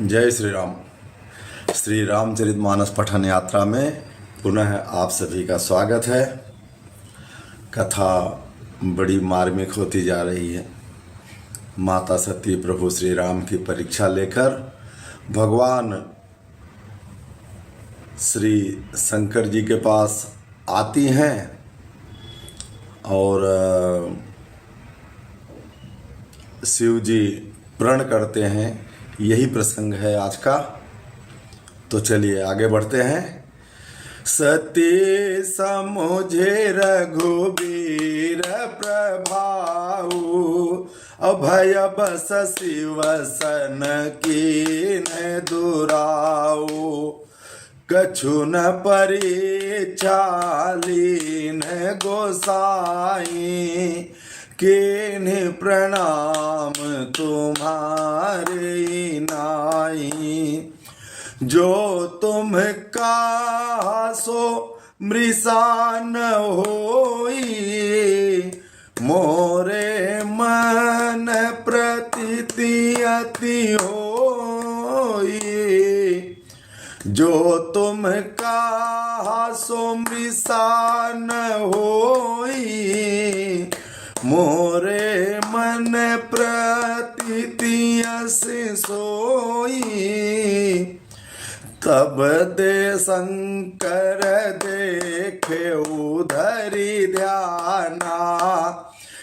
जय श्री राम। श्री रामचरितमानस पठन यात्रा में पुनः आप सभी का स्वागत है। कथा बड़ी मार्मिक होती जा रही है। माता सती प्रभु श्री राम की परीक्षा लेकर भगवान श्री शंकर जी के पास आती हैं और शिव जी प्रण करते हैं। यही प्रसंग है आज का, तो चलिए आगे बढ़ते हैं। सती समुझे रघुबीर प्रभाऊ, अभय बस शिव सन कीन दुराऊ। कछु न परीक्षा लीन गोसाई, किन्हीं प्रणाम तुम्हारे नाई। जो तुम कहा सो मृषा न होई, मोरे मन प्रतीति अति होई। जो तुम कहा सो मृषा न होई, मोरे मन प्रतीति अति सोई। तब दे शंकर देखे उधरी ध्याना,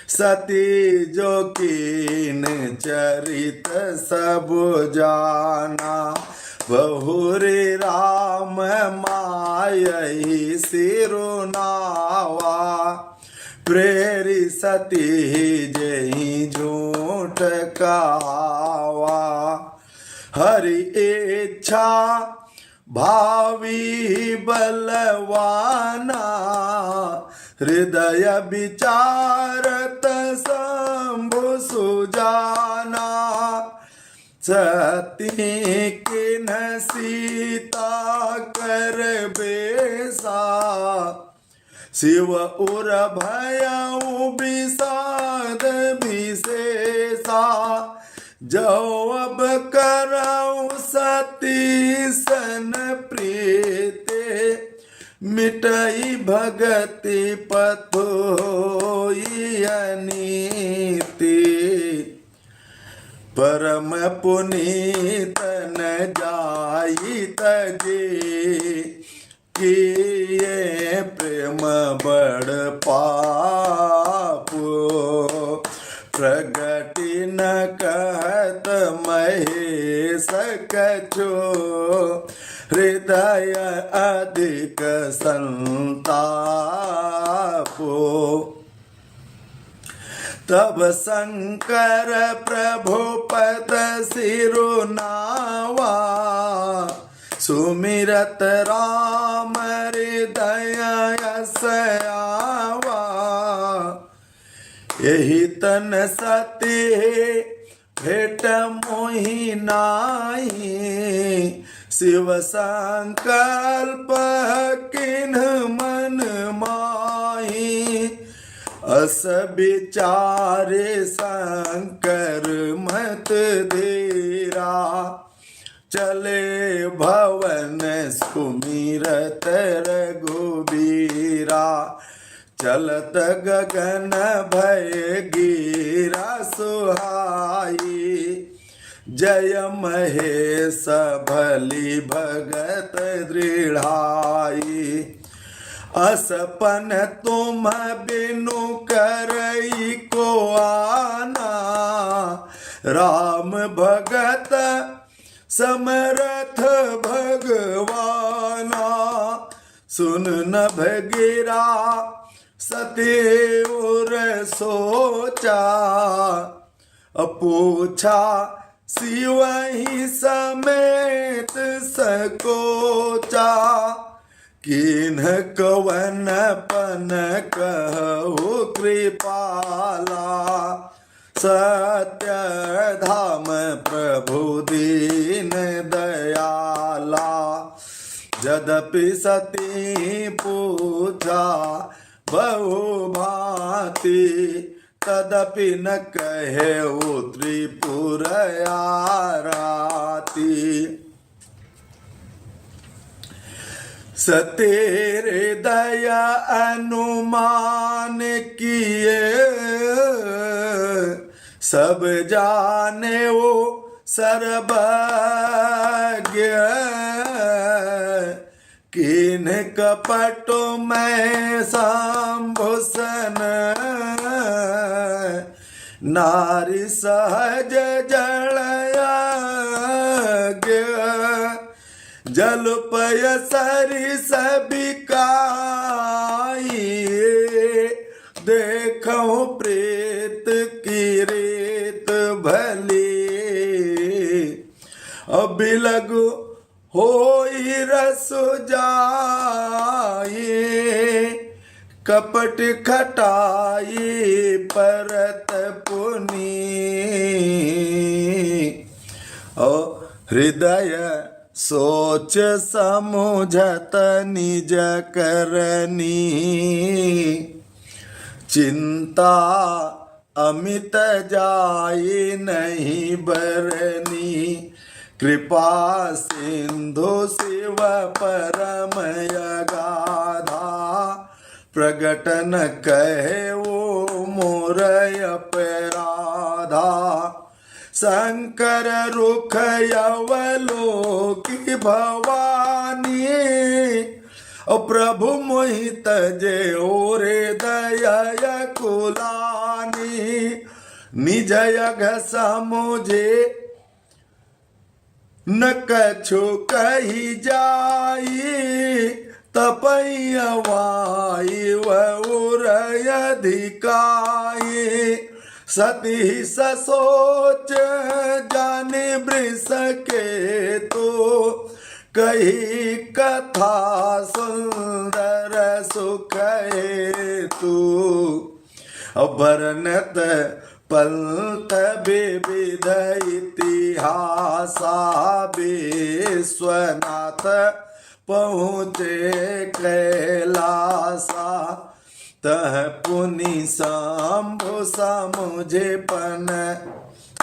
सती जो कीन चरित सब जाना। बहुरी राम मायहि सिरुनावा, प्रेरी सती जही झूठ कहावा। हरि इच्छा भावी बलवाना, हृदय विचारत शंभु सुजाना। सती किन सीता कर बेसा, शिव उर भयउ विषाद विशेषा। जो अब करऊ सती सन प्रीते, मिटई भगति पथ होई अनीति। परम पुनीत न जाई तजे, किए प्रेम बड़ पाप। प्रगति न कहत महेश कछो, हृदय अधिक संतापो। तब शंकर प्रभु पद सिरुनावा, सुमिरत राम हृदय यस आवा। यही तन सती भेट मोहि नाहि, शिव संकल्प किन्ह मन माहि। अस विचारे शंकर मत धीरा, चले भवन सुमिरत रघुबीरा। चलत गगन भय गिरा सुहाई, जय महेश भली भगत दृढ़ाई। असपन तुम बिनु करई को आना, राम भगत समरथ भगवाना। सुन न भगिरा सती उर सोचा, पूछा शिव ही समेत सकोचा। किन्ह कवन पन कहु कृपाला, सत्य धाम प्रभु दीन दयाला। यद्यपि सती पूछा बहु भांति, तदपि न कहे वो त्रिपुर आराती। सतेरे दया अनुमान किए सब जाने वो सर्वज्ञ। किन कपट में संभूषण नारी सहज जलया जल पय सरी सबिकाई। देखो प्रेत की रेत भली अबिलग होई रस जाए। कपट खटाई परत पुनी और हृदय सोच समुझत निज करनी। चिंता अमित जाई नहीं बरनी। कृपा सिंधु शिव परम अगाधा। प्रगटन कहे वो मोर अपराधा। शंकर रुख यवलोकी भवानी। प्रभु मोहित जे ओरे दया कुलानी। निज यघ समुझे न कछु कही जाई। तपैया वाई वउर अधिकाई। सती ससोच जाने वृष के तो कही कथा सुंदर सुख तू। वर्णत पलत विविध इतिहासा। विश्वनाथ पहुँचे कैलासा। तह पुनि शंभु समुझे पन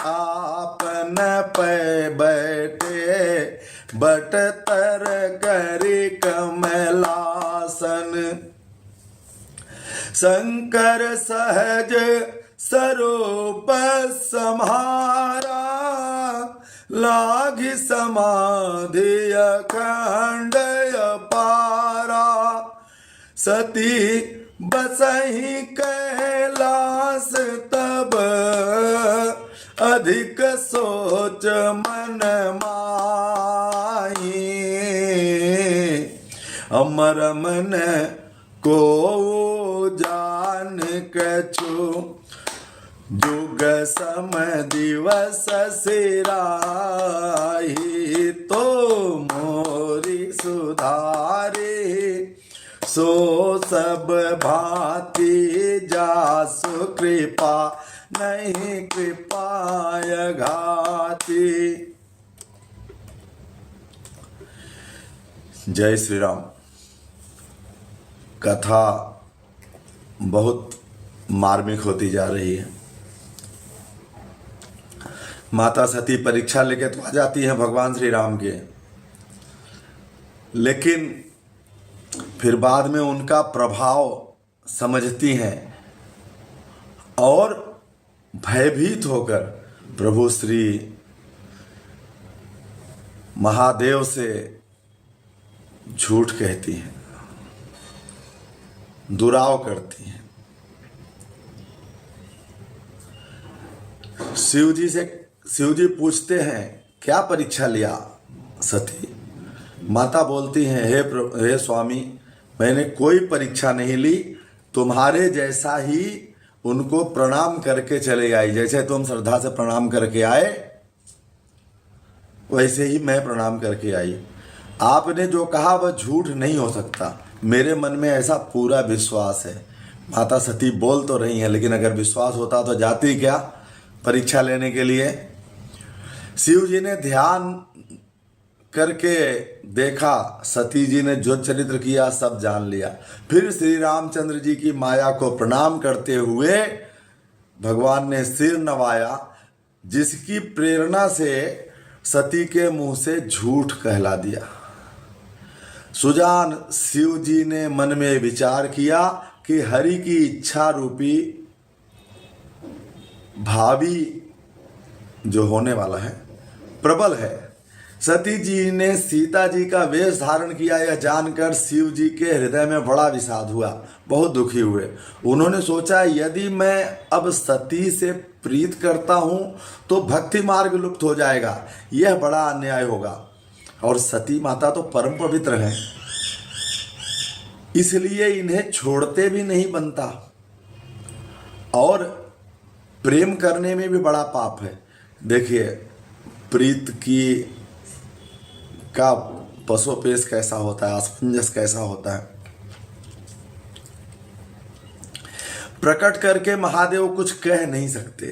आपन पे बैठे। बट तर करी कमलासन। शंकर सहज स्वरूप सम्हारा। लाघि समाधि अखंड अपारा। सती बसहि कैलास तब अधिक सोच मन माही। अमर मन को जान कछु। जुग सम दिवस सिराही। तो मोरी सुधारे सो सब भांति। जासु कृपा नहीं कृपाय घाती। जय श्री राम। कथा बहुत मार्मिक होती जा रही है। माता सती परीक्षा लेके तो आ जाती हैं भगवान श्री राम के, लेकिन फिर बाद में उनका प्रभाव समझती हैं और भयभीत होकर प्रभु श्री महादेव से झूठ कहती हैं, दुराव करती हैं। शिव जी पूछते हैं क्या परीक्षा लिया सती? माता बोलती हैं हे स्वामी, मैंने कोई परीक्षा नहीं ली, तुम्हारे जैसा ही उनको प्रणाम करके चले आई। जैसे तुम श्रद्धा से प्रणाम करके आए वैसे ही मैं प्रणाम करके आई। आपने जो कहा वह झूठ नहीं हो सकता, मेरे मन में ऐसा पूरा विश्वास है। माता सती बोल तो रही हैं, लेकिन अगर विश्वास होता तो जाती क्या परीक्षा लेने के लिए? शिव जी ने ध्यान करके देखा, सती जी ने जो चरित्र किया सब जान लिया। फिर श्री रामचंद्र जी की माया को प्रणाम करते हुए भगवान ने सिर नवाया, जिसकी प्रेरणा से सती के मुंह से झूठ कहला दिया। सुजान शिव जी ने मन में विचार किया कि हरि की इच्छा रूपी भावी जो होने वाला है प्रबल है। सती जी ने सीता जी का वेश धारण किया, यह जानकर शिव जी के हृदय में बड़ा विषाद हुआ, बहुत दुखी हुए। उन्होंने सोचा, यदि मैं अब सती से प्रीत करता हूं तो भक्ति मार्ग लुप्त हो जाएगा, यह बड़ा अन्याय होगा। और सती माता तो परम पवित्र हैं, इसलिए इन्हें छोड़ते भी नहीं बनता, और प्रेम करने में भी बड़ा पाप है। देखिए प्रीत की का पसोपेश कैसा होता है, असमंजस कैसा होता है। प्रकट करके महादेव कुछ कह नहीं सकते,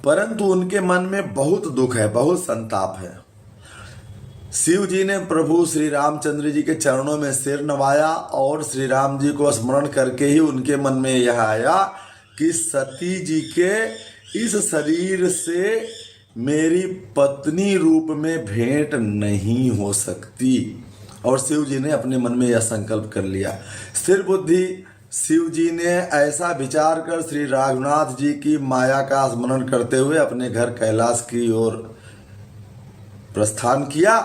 परंतु उनके मन में बहुत दुख है, बहुत संताप है। शिव जी ने प्रभु श्री रामचंद्र जी के चरणों में सिर नवाया और श्री राम जी को स्मरण करके ही उनके मन में यह आया कि सती जी के इस शरीर से मेरी पत्नी रूप में भेंट नहीं हो सकती। और शिव जी ने अपने मन में यह संकल्प कर लिया। स्थिर बुद्धि शिव जी ने ऐसा विचार कर श्री रघुनाथ जी की माया का स्मरण करते हुए अपने घर कैलाश की ओर प्रस्थान किया।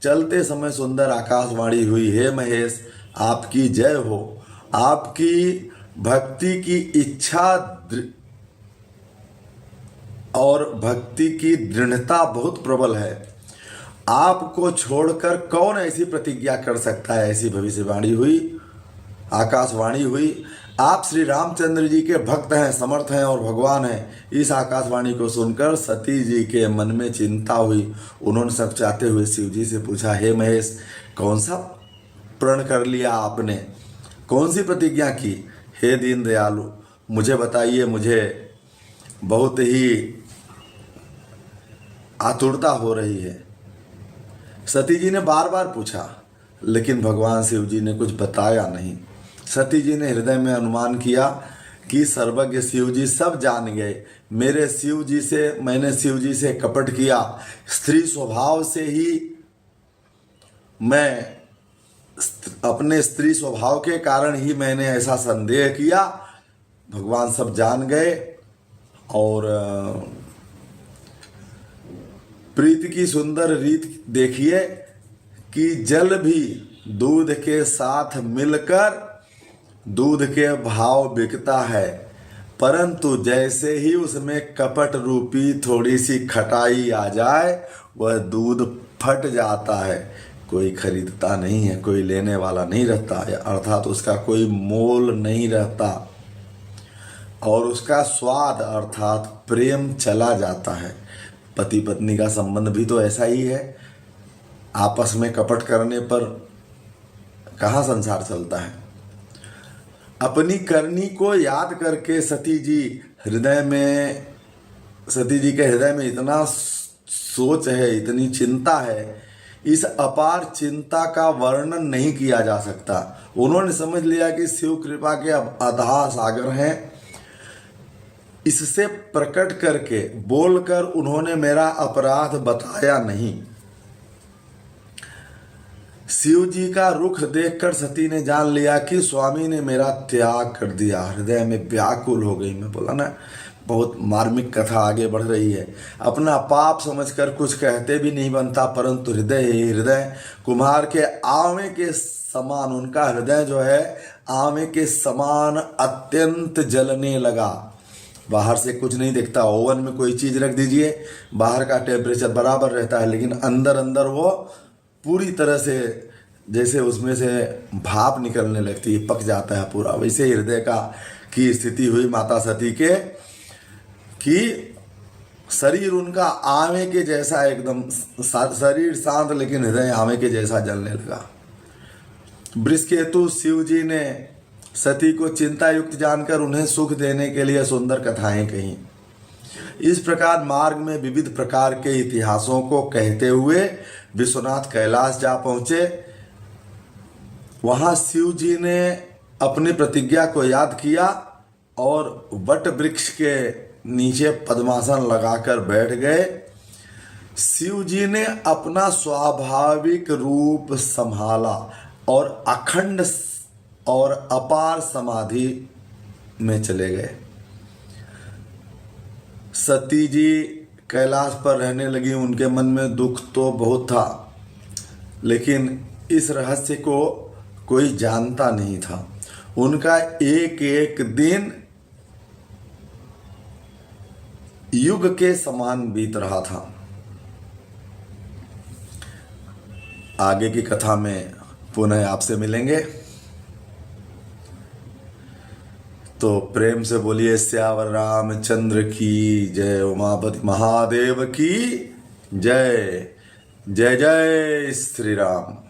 चलते समय सुंदर आकाशवाणी हुई, हे महेश आपकी जय हो, आपकी भक्ति की इच्छा और भक्ति की दृढ़ता बहुत प्रबल है। आपको छोड़कर कौन ऐसी प्रतिज्ञा कर सकता है। ऐसी भविष्यवाणी हुई, आकाशवाणी हुई। आप श्री रामचंद्र जी के भक्त हैं, समर्थ हैं और भगवान हैं। इस आकाशवाणी को सुनकर सती जी के मन में चिंता हुई। उन्होंने सकचाते हुए शिव जी से पूछा, हे महेश कौन सा प्रण कर लिया आपने, कौन सी प्रतिज्ञा की। हे दीन दयालु मुझे बताइए, मुझे बहुत ही आतुरता हो रही है। सती जी ने बार बार पूछा, लेकिन भगवान शिव जी ने कुछ बताया नहीं। सती जी ने हृदय में अनुमान किया कि सर्वज्ञ शिव जी सब जान गए। मैंने शिव जी से कपट किया, स्त्री स्वभाव से ही मैं अपने स्त्री स्वभाव के कारण ही मैंने ऐसा संदेह किया। भगवान सब जान गए। और प्रीति की सुंदर रीत देखिए कि जल भी दूध के साथ मिलकर दूध के भाव बिकता है, परंतु जैसे ही उसमें कपट रूपी थोड़ी सी खटाई आ जाए वह दूध फट जाता है। कोई खरीदता नहीं है, कोई लेने वाला नहीं रहता है, अर्थात उसका कोई मोल नहीं रहता और उसका स्वाद अर्थात प्रेम चला जाता है। पति पत्नी का संबंध भी तो ऐसा ही है। आपस में कपट करने पर कहाँ संसार चलता है। अपनी करनी को याद करके सती जी के हृदय में इतना सोच है, इतनी चिंता है, इस अपार चिंता का वर्णन नहीं किया जा सकता। उन्होंने समझ लिया कि शिव कृपा के अथाह सागर हैं। इससे प्रकट करके बोलकर उन्होंने मेरा अपराध बताया नहीं। शिव जी का रुख देखकर सती ने जान लिया कि स्वामी ने मेरा त्याग कर दिया। हृदय में व्याकुल हो गई। मैं बोला ना, बहुत मार्मिक कथा आगे बढ़ रही है। अपना पाप समझकर कुछ कहते भी नहीं बनता, परंतु हृदय कुम्हार के आवे के समान, उनका हृदय जो है आवे के समान अत्यंत जलने लगा। बाहर से कुछ नहीं दिखता। ओवन में कोई चीज़ रख दीजिए, बाहर का टेम्परेचर बराबर रहता है, लेकिन अंदर अंदर वो पूरी तरह से जैसे उसमें से भाप निकलने लगती है, पक जाता है पूरा। वैसे हृदय की स्थिति हुई माता सती के कि शरीर उनका आवे के जैसा, एकदम शरीर शांत लेकिन हृदय आवे के जैसा जलने लगा। बृहस्पति शिव जी ने सती को चिंता युक्त जानकर उन्हें सुख देने के लिए सुंदर कथाएं कही। इस प्रकार मार्ग में विविध प्रकार के इतिहासों को कहते हुए विश्वनाथ कैलाश जा पहुंचे। वहां शिव जी ने अपनी प्रतिज्ञा को याद किया और वट वृक्ष के नीचे पद्मासन लगाकर बैठ गए। शिव जी ने अपना स्वाभाविक रूप संभाला और अखंड और अपार समाधि में चले गए। सती जी कैलाश पर रहने लगी। उनके मन में दुख तो बहुत था, लेकिन इस रहस्य को कोई जानता नहीं था। उनका एक एक दिन युग के समान बीत रहा था। आगे की कथा में पुनः आपसे मिलेंगे, तो प्रेम से बोलिए श्यावर रामचंद्र की जय, उमापति महादेव की जय। जय जय श्री राम।